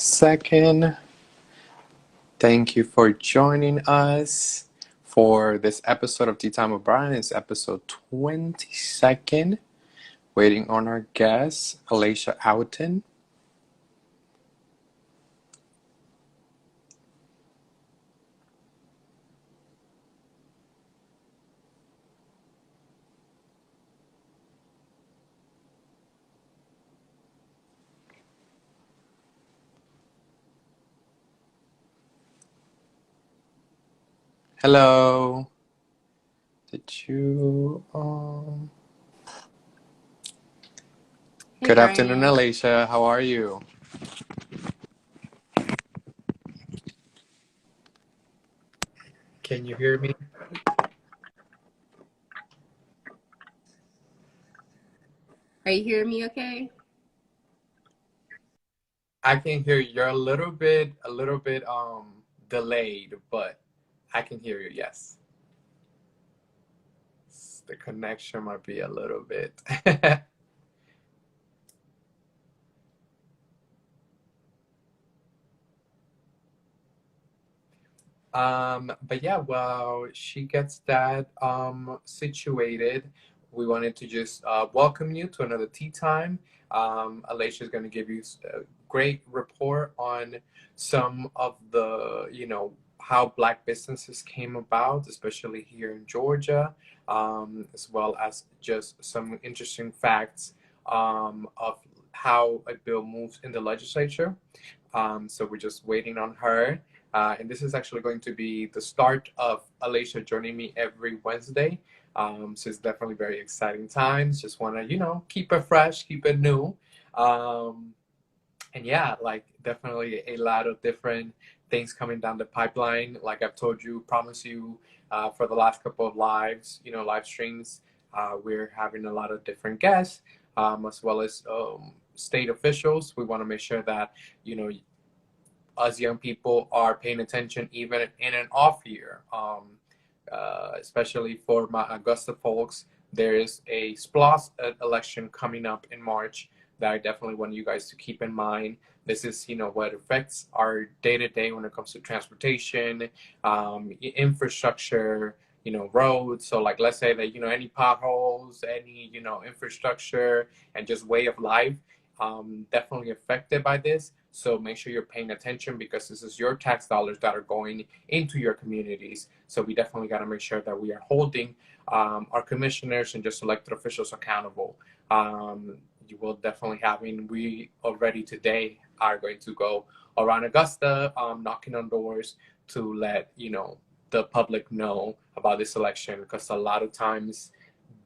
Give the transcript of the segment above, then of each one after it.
second. Thank you for joining us for this episode of Tea Time with Brian. It's episode 22nd. Waiting on our guest, Alicia Oughton. Hello. Did you Hey Good afternoon, Brian, Alicia. How are you? Can you hear me? are you hearing me okay? I can hear you. You're a little bit delayed, but I can hear you, yes. The connection might be a little bit. But yeah, well, she gets that situated. We wanted to just welcome you to another tea time. Alicia is going to give you a great report on some of the, how Black businesses came about, especially here in Georgia, as well as just some interesting facts of how a bill moves in the legislature. So we're just waiting on her. And this is actually going to be the start of Alicia joining me every Wednesday. So it's definitely very exciting times. Just want to, keep it fresh, keep it new. Um, and yeah, like definitely a lot of different things coming down the pipeline. Like I've told you, promise you, for the last couple of live streams, we're having a lot of different guests, as well as state officials. We want to make sure that, you know, us young people are paying attention even in an off year. Especially for my Augusta folks, there is a SPLOS election coming up in March that I definitely want you guys to keep in mind. This is, what affects our day to day when it comes to transportation, infrastructure, roads. So, like, let's say that, any potholes, any, infrastructure, and just way of life definitely affected by this. So make sure you're paying attention because this is your tax dollars that are going into your communities. So we definitely got to make sure that we are holding our commissioners and just elected officials accountable. You will definitely having, we already today are going to go around Augusta, knocking on doors to let, the public know about this election because a lot of times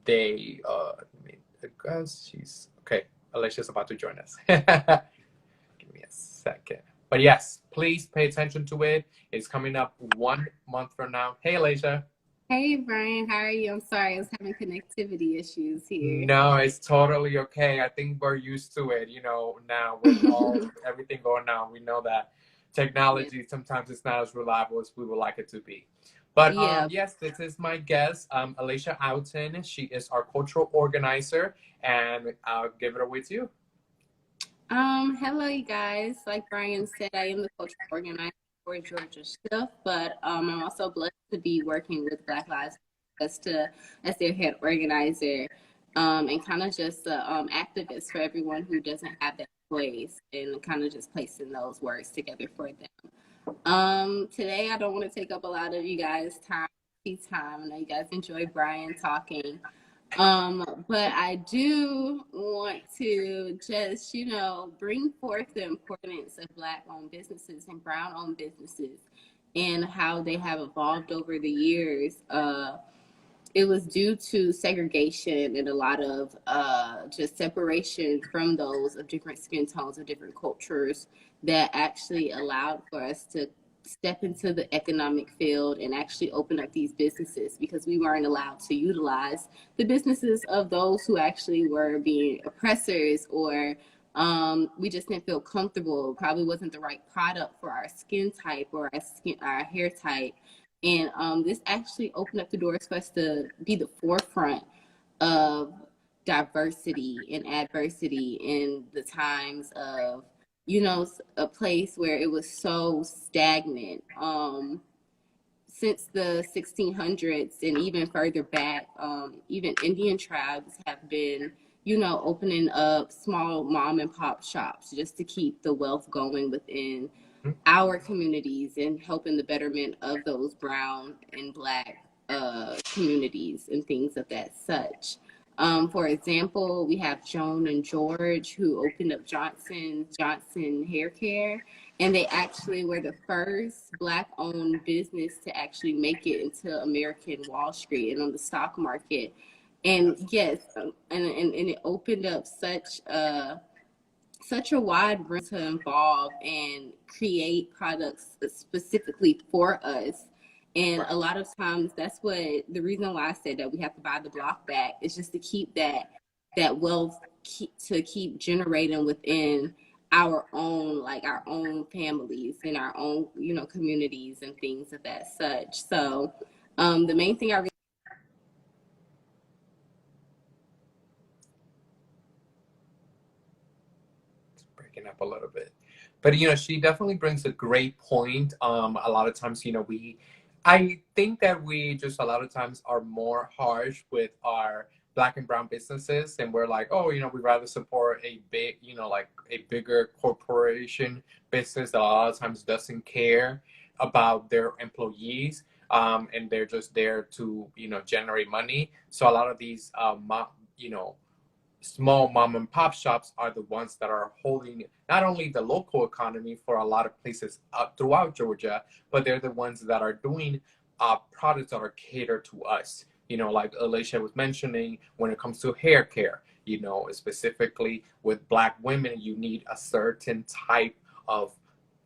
they, I guess she's, okay, Alicia's about to join us. Give me a second. But yes, please pay attention to it. It's coming up 1 month from now. Hey, Alicia. Hey Brian, how are you? I'm sorry, I was having connectivity issues here. No, it's totally okay. I think we're used to it, now with all everything going on. We know that Yeah, technology sometimes it's not as reliable as we would like it to be. But yeah. yes, this is my guest, Alicia Oughton. She is our cultural organizer, and I'll give it away to you. Hello you guys. Like Brian said, I am the cultural organizer for Georgia Shift, but I'm also blessed to be working with Black Lives as their head organizer, and kind of just activist for everyone who doesn't have that voice, and kind of just placing those words together for them. Today I don't want to take up a lot of you guys' time. I know you guys enjoy Brian talking. But I do want to just, bring forth the importance of Black owned businesses and Brown owned businesses and how they have evolved over the years. It was due to segregation and a lot of just separation from those of different skin tones of different cultures that actually allowed for us to step into the economic field and actually open up these businesses because we weren't allowed to utilize the businesses of those who actually were being oppressors or we just didn't feel comfortable. Probably wasn't the right product for our skin type or our hair type, and this actually opened up the doors for us to be the forefront of diversity and adversity in the times of you know, a place where it was so stagnant. Since the 1600s and even further back, even Indian tribes have been, you know, opening up small mom and pop shops just to keep the wealth going within our communities and helping the betterment of those brown and black communities and things of that such. For example, we have Joan and George who opened up Johnson Hair Care, and they actually were the first black-owned business to actually make it into American Wall Street and on the stock market. And yes, and it opened up such a wide room to involve and create products specifically for us. And a lot of times that's what the reason why I said that we have to buy the block back is just to keep that wealth to keep generating within our own families and our own, you know, communities and things of that such. So the main thing I breaking up a little bit. But you know, she definitely brings a great point. A lot of times, you know, I think that we just a lot of times are more harsh with our black and brown businesses, and we're like, oh, you know, we'd rather support a big, you know, like a bigger corporation business that a lot of times doesn't care about their employees, and they're just there to, you know, generate money. So a lot of these, you know, small mom and pop shops are the ones that are holding not only the local economy for a lot of places throughout Georgia, but they're the ones that are doing products that are catered to us. You know, like Alicia was mentioning, when it comes to hair care, you know, specifically with Black women, you need a certain type of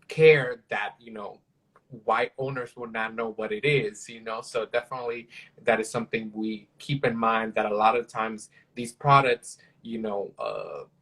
care that, you know, white owners will not know what it is, you know. So definitely that is something we keep in mind, that a lot of times these products, you know,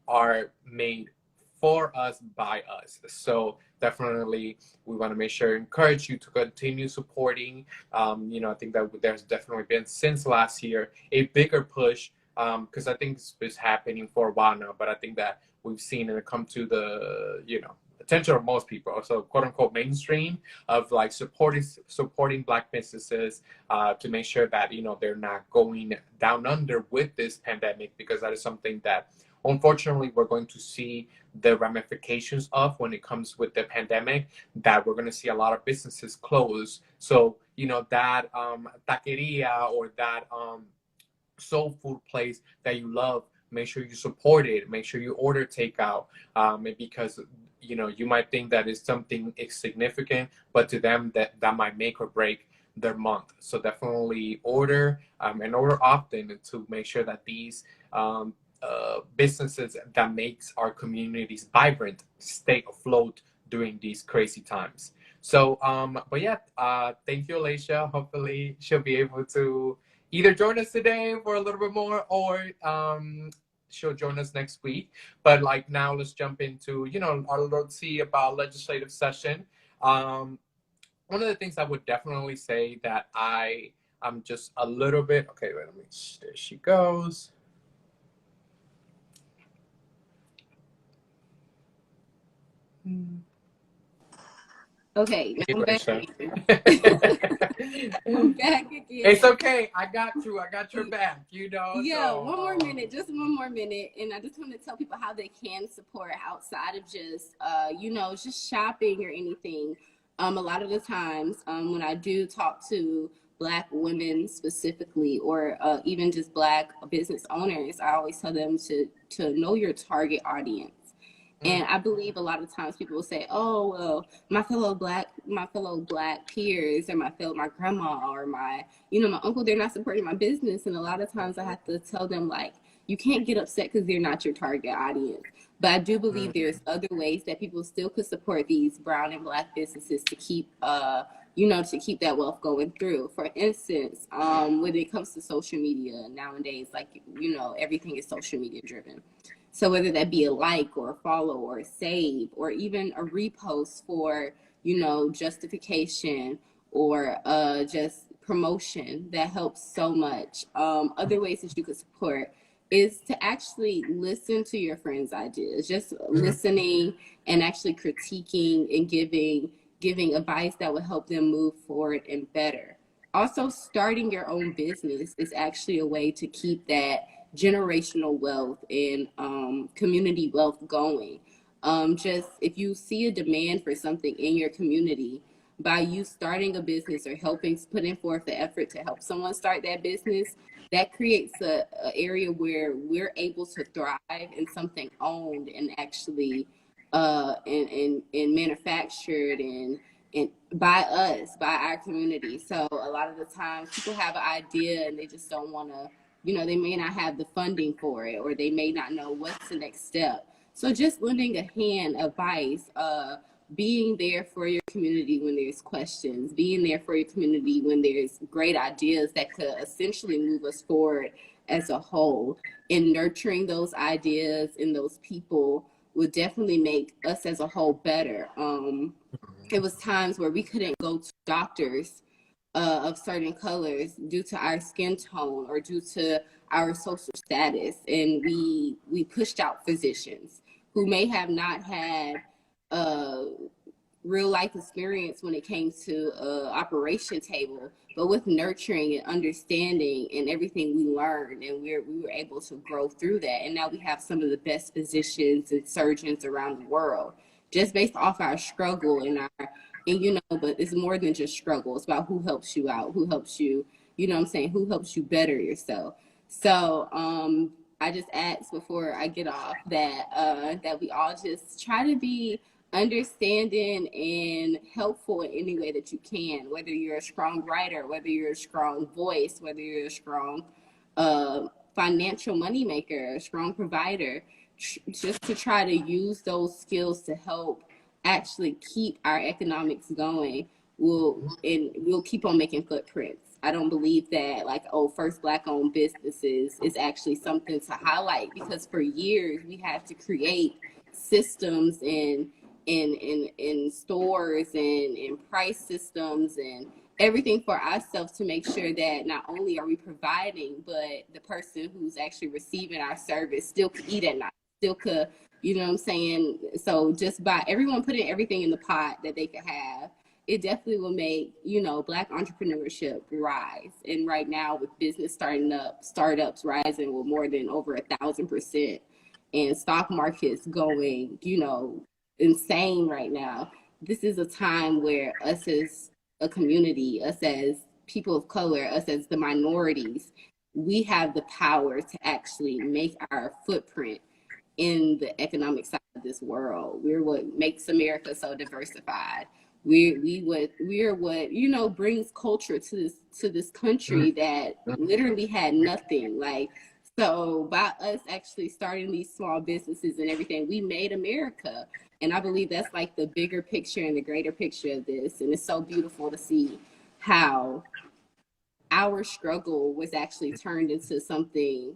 are made for us by us. So definitely we want to make sure encourage you to continue supporting. You know, I think that there's definitely been since last year a bigger push, because I think it's happening for a while now, but I think that we've seen it come to the, you know, attention of most people, so quote unquote mainstream, of like supporting black businesses, to make sure that, you know, they're not going down under with this pandemic, because that is something that unfortunately we're going to see the ramifications of when it comes with the pandemic, that we're going to see a lot of businesses close. So, you know, that taqueria or that soul food place that you love, make sure you support it, make sure you order takeout, because, you know, you might think that is something insignificant, but to them that might make or break their month. So definitely order, and order often, to make sure that these businesses that makes our communities vibrant stay afloat during these crazy times. So but yeah, thank you, Alicia. Hopefully she'll be able to either join us today for a little bit more, or she'll join us next week. But like now, let's jump into, you know, let's see about legislative session. One of the things I would definitely say that I'm just a little bit okay. Wait, let me. There she goes. Okay, now I'm back again. I'm back again. It's okay. I got you. I got your back. You know. Yeah, so, one more minute, just one more minute, and I just want to tell people how they can support outside of just, you know, just shopping or anything. A lot of the times, when I do talk to Black women specifically, or even just Black business owners, I always tell them to know your target audience. And I believe a lot of times people will say, "Oh, well, my fellow black peers, or my grandma, or my, you know, my uncle, they're not supporting my business." And a lot of times I have to tell them, like, you can't get upset because they're not your target audience. But I do believe there's other ways that people still could support these brown and black businesses to keep, you know, to keep that wealth going through. For instance, when it comes to social media nowadays, like, you know, everything is social media driven. So whether that be a like or a follow or a save or even a repost for, you know, justification or just promotion, that helps so much. Other ways that you could support is to actually listen to your friends' ideas, just listening and actually critiquing and giving advice that would help them move forward and better. Also, starting your own business is actually a way to keep that generational wealth and community wealth going. Just if you see a demand for something in your community, by you starting a business or helping putting forth the effort to help someone start that business, that creates a area where we're able to thrive in something owned and actually and manufactured and by us, by our community. So a lot of the times people have an idea and they just don't want to, you know, they may not have the funding for it, or they may not know what's the next step. So just lending a hand, advice, being there for your community when there's questions, being there for your community when there's great ideas that could essentially move us forward as a whole, and nurturing those ideas and those people would definitely make us as a whole better. It was times where we couldn't go to doctors of certain colors due to our skin tone or due to our social status, and we pushed out physicians who may have not had uh, real life experience when it came to operation table, but with nurturing and understanding and everything we learned, and we were able to grow through that. And now we have some of the best physicians and surgeons around the world, just based off our struggle and our, and you know, but it's more than just struggle. It's about who helps you out, who helps you, you know what I'm saying, who helps you better yourself. So I just asked before I get off that that we all just try to be understanding and helpful in any way that you can, whether you're a strong writer, whether you're a strong voice, whether you're a strong financial moneymaker, a strong provider, just to try to use those skills to help actually keep our economics going. We'll keep on making footprints. I don't believe that like, oh, first black owned businesses is actually something to highlight, because for years we had to create systems and in stores and price systems and everything for ourselves to make sure that not only are we providing, but the person who's actually receiving our service still could eat at night, still could, you know what I'm saying? So just by everyone putting everything in the pot that they could have, it definitely will make, you know, Black entrepreneurship rise. And right now with business startups rising with more than over 1,000%, and stock markets going, you know, insane right now. This is a time where us as a community, us as people of color, us as the minorities, we have the power to actually make our footprint in the economic side of this world. We're what makes America so diversified. We're what, you know, brings culture to this country that literally had nothing. Like, so by us actually starting these small businesses and everything, we made America. And I believe that's like the bigger picture and the greater picture of this. And it's so beautiful to see how our struggle was actually turned into something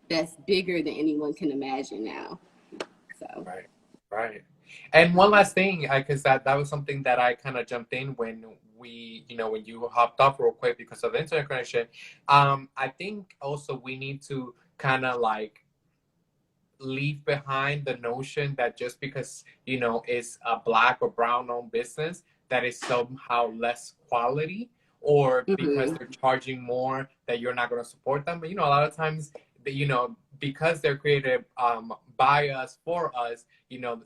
that's bigger than anyone can imagine now. So Right, right. And one last thing, because that was something that I kind of jumped in when we, you know, when you hopped off real quick because of the internet connection. I think also we need to kind of like leave behind the notion that just because, you know, it's a black or brown owned business, that is somehow less quality, or because they're charging more, that you're not going to support them. But, you know, a lot of times, you know, because they're created by us, for us, you know,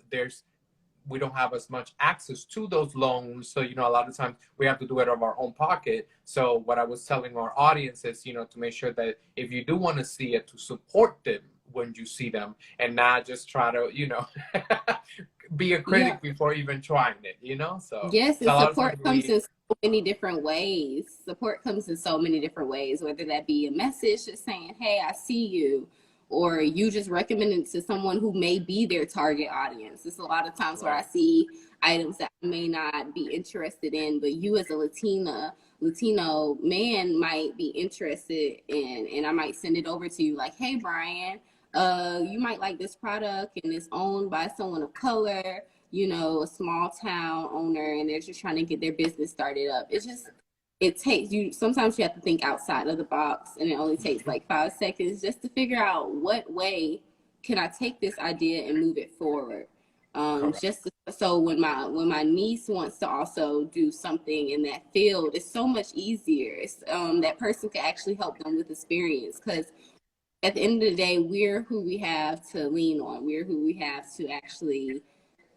we don't have as much access to those loans. So, you know, a lot of times we have to do it out of our own pocket. So what I was telling our audience is, you know, to make sure that if you do want to see it, to support them when you see them, and not just try to, you know, be a critic before even trying it, you know? So yes, so and a lot of support times comes in so many different ways. Support comes in so many different ways, whether that be a message just saying, hey, I see you, or you just recommend it to someone who may be their target audience. There's a lot of times where I see items that I may not be interested in, but you as a Latino man might be interested in, and I might send it over to you like, hey, Brian, you might like this product and it's owned by someone of color, you know, a small town owner, and they're just trying to get their business started up. It's just it takes you, sometimes you have to think outside of the box, and it only takes Mhm. like 5 seconds just to figure out what way can I take this idea and move it forward. Correct. So when my niece wants to also do something in that field, it's so much easier. That person can actually help them with experience, because at the end of the day, we're who we have to lean on. We're who we have to actually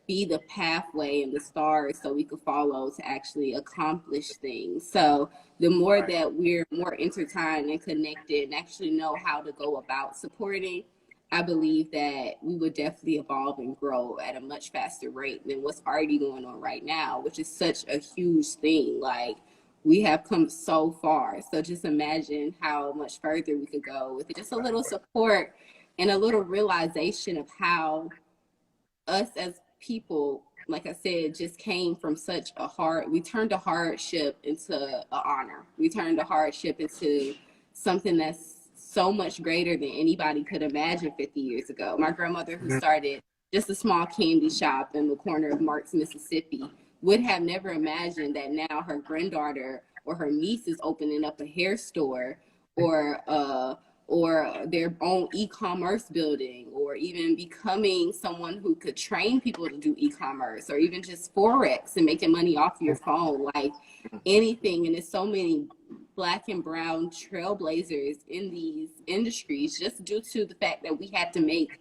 be the pathway and the stars so we could follow to actually accomplish things. So the more Right. that we're more intertwined and connected and actually know how to go about supporting, I believe that we would definitely evolve and grow at a much faster rate than what's already going on right now, which is such a huge thing. Like, we have come so far. So just imagine how much further we could go with just a little Exactly. support and a little realization of how us as people, like I said, just came from such a hard, we turned a hardship into an honor. We turned a hardship into something that's so much greater than anybody could imagine 50 years ago. My grandmother, who Mhm. started just a small candy shop in the corner of Marks, Mississippi, would have never imagined that now her granddaughter or her niece is opening up a hair store, or their own e-commerce building, or even becoming someone who could train people to do e-commerce, or even just forex and making money off your phone, like anything. And there's so many black and brown trailblazers in these industries just due to the fact that we had to make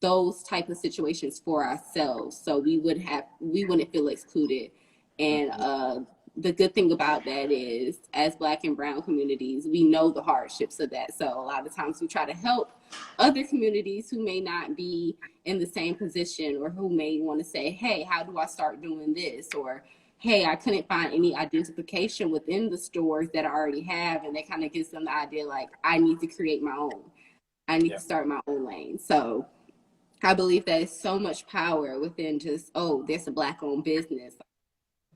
those type of situations for ourselves, so we wouldn't feel excluded. And Mhm. the good thing about that is, as black and brown communities, we know the hardships of that. So a lot of times we try to help other communities who may not be in the same position, or who may want to say, hey, how do I start doing this? Or, hey, I couldn't find any identification within the stores that I already have. And that kind of gives them the idea, like, I need to create my own. I need Yeah. to start my own lane. So I believe that is so much power within just, oh, there's a black owned business.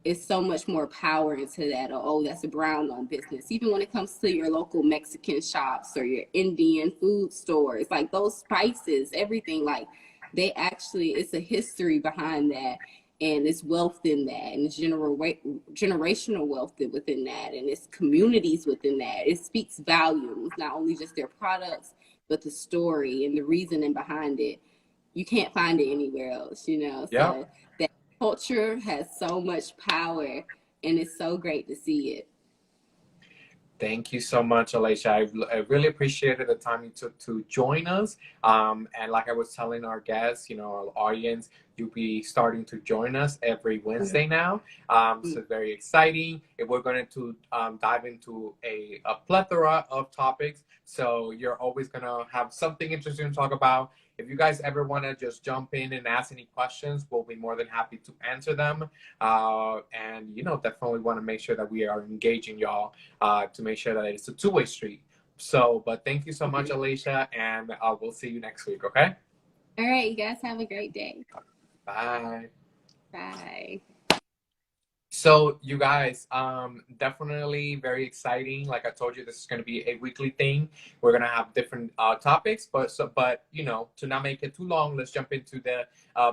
It's so much more power into that. Or, oh, that's a brown owned business. Even when it comes to your local Mexican shops or your Indian food stores, like those spices, everything, like, they actually, it's a history behind that. And it's wealth in that, and it's generational wealth within that, and it's communities within that. It speaks volumes, not only just their products, but the story and the reasoning behind it. You can't find it anywhere else, you know. Yeah. So that culture has so much power, and it's so great to see it. Thank you so much, Alicia. I really appreciated the time you took to join us. And like I was telling our guests, our audience, you'll be starting to join us every Wednesday now. So very exciting. If we're going to dive into a plethora of topics. So you're always going to have something interesting to talk about. If you guys ever want to just jump in and ask any questions, we'll be more than happy to answer them. And, definitely want to make sure that we are engaging y'all to make sure that it's a two-way street. So, but thank you so much, Alicia, and we'll see you next week, okay? All right, you guys have a great day. Bye. Bye. So, you guys, definitely very exciting. Like I told you, this is going to be a weekly thing. We're going to have different topics, but to not make it too long, let's jump into the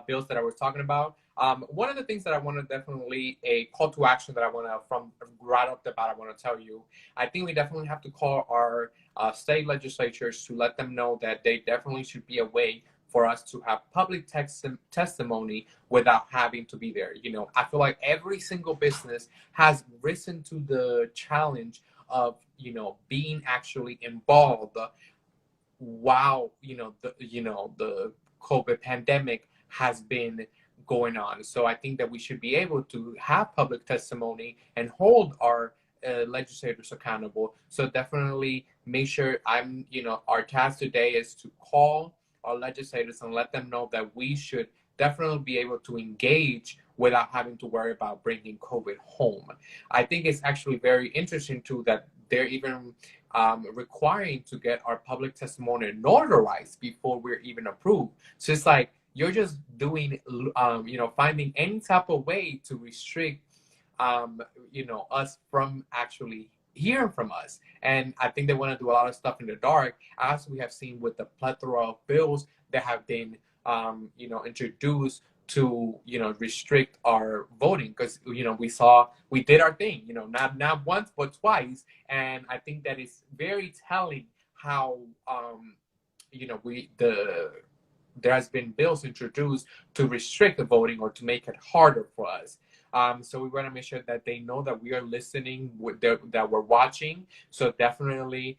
bills that I was talking about. One of the things that I want to definitely a call to action that I want to from right off the bat, I want to tell you. I think we definitely have to call our state legislatures to let them know that they definitely should be a way for us to have public testimony without having to be there. I feel like every single business has risen to the challenge of, being actually involved while, the COVID pandemic has been going on. So I think that we should be able to have public testimony and hold our legislators accountable. So definitely make sure our task today is to call our legislators and let them know that we should definitely be able to engage without having to worry about bringing COVID home. I think it's actually very interesting too that they're even requiring to get our public testimony notarized before we're even approved. So it's like you're just doing, finding any type of way to restrict, us from actually hearing from us. And I think they want to do a lot of stuff in the dark, as we have seen with the plethora of bills that have been, introduced to, you know, restrict our voting, because, you know, we did our thing, you know, not once but twice. And I think that is very telling how, you know, there has been bills introduced to restrict the voting or to make it harder for us. So we want to make sure that they know that we are listening, that we're watching. So definitely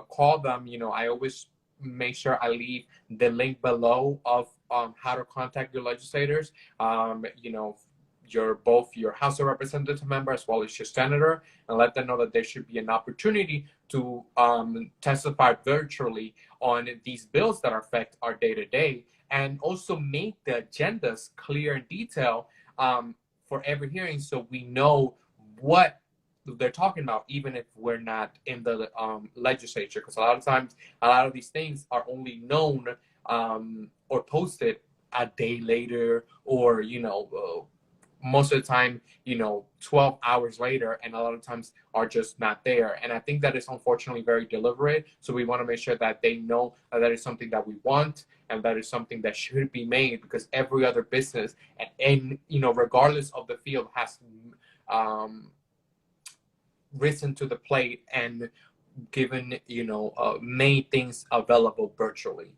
call them. You know, I always make sure I leave the link below of how to contact your legislators. You know, both your House of Representative member as well as your senator, and let them know that there should be an opportunity to testify virtually on these bills that affect our day to day, and also make the agendas clear and detailed for every hearing, so we know what they're talking about, even if we're not in the legislature. Because a lot of times, a lot of these things are only known or posted a day later, or, you know, most of the time, you know, 12 hours later, and a lot of times are just not there. And I think that is unfortunately very deliberate. So we want to make sure that they know that is something that we want, and that is something that should be made, because every other business and you know, regardless of the field, has risen to the plate and given, you know, made things available virtually.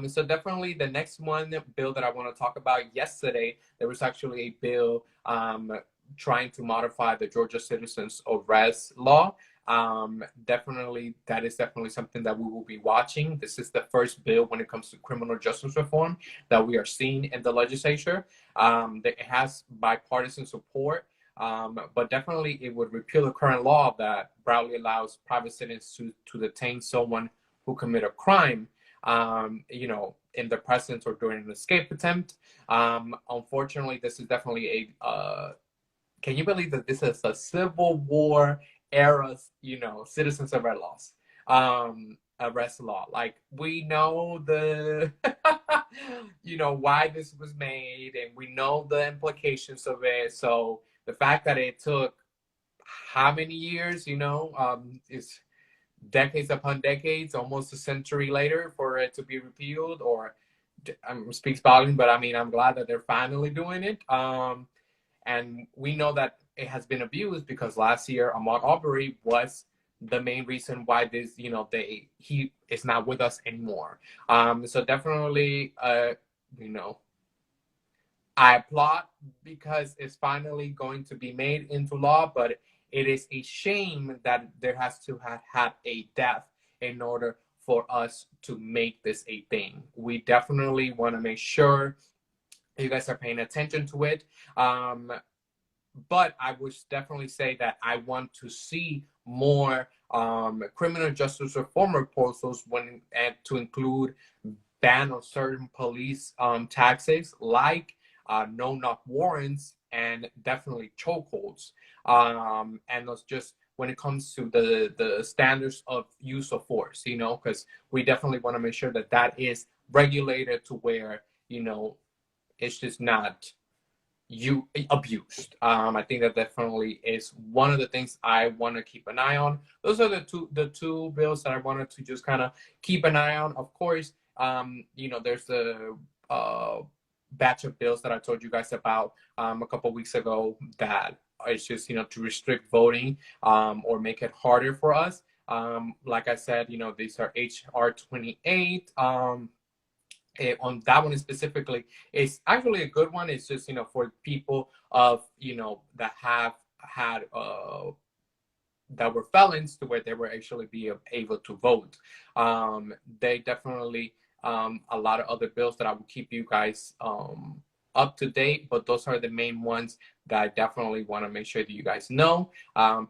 So definitely the next bill that I want to talk about. Yesterday, there was actually a bill trying to modify the Georgia Citizens Arrest law. That is definitely something that we will be watching. This is the first bill when it comes to criminal justice reform that we are seeing in the legislature. It has bipartisan support. But definitely it would repeal the current law that broadly allows private citizens to detain someone who committed a crime, you know, in the presence or during an escape attempt. Unfortunately, this is definitely can you believe that this is a Civil War era, you know, citizens arrest law. Like, we know you know, why this was made, and we know the implications of it. So the fact that it took how many years, you know, is decades upon decades, almost a century later, for it to be repealed, or speaks volume. But I mean, I'm glad that they're finally doing it. And we know that it has been abused, because last year Ahmaud Arbery was the main reason why this, you know, he is not with us anymore. So definitely, you know, I applaud, because it's finally going to be made into law. But it is a shame that there has to have had a death in order for us to make this a thing. We definitely want to make sure you guys are paying attention to it. But I would definitely say that I want to see more criminal justice reform proposals, to include ban on certain police taxes, like no-knock warrants, and definitely chokeholds. And those, just when it comes to the standards of use of force, you know, because we definitely want to make sure that that is regulated to where, you know, it's just not abused. I think that definitely is one of the things I want to keep an eye on. Those are the two bills that I wanted to just kind of keep an eye on. Of course, you know, there's the batch of bills that I told you guys about a couple weeks ago, that it's just, you know, to restrict voting or make it harder for us. Like I said, you know, these are HR 28. On that one specifically, it's actually a good one. It's just, you know, for people of, you know, that have had that were felons, to where they were actually be able to vote. They definitely a lot of other bills that I will keep you guys up to date, but those are the main ones that I definitely want to make sure that you guys know.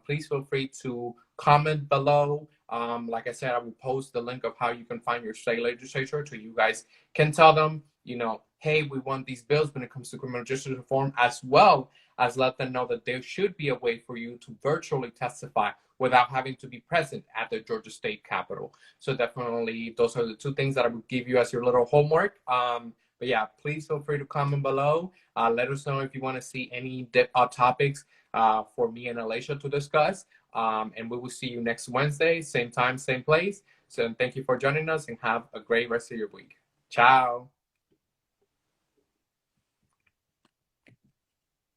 Please feel free to comment below. Like I said, I will post the link of how you can find your state legislature, so you guys can tell them, you know, hey, we want these bills when it comes to criminal justice reform, as well as let them know that there should be a way for you to virtually testify without having to be present at the Georgia State Capitol. So definitely, those are the two things that I would give you as your little homework. But yeah, please feel free to comment below. Let us know if you want to see any topics for me and Alicia to discuss. And we will see you next Wednesday, same time, same place. So thank you for joining us, and have a great rest of your week. Ciao.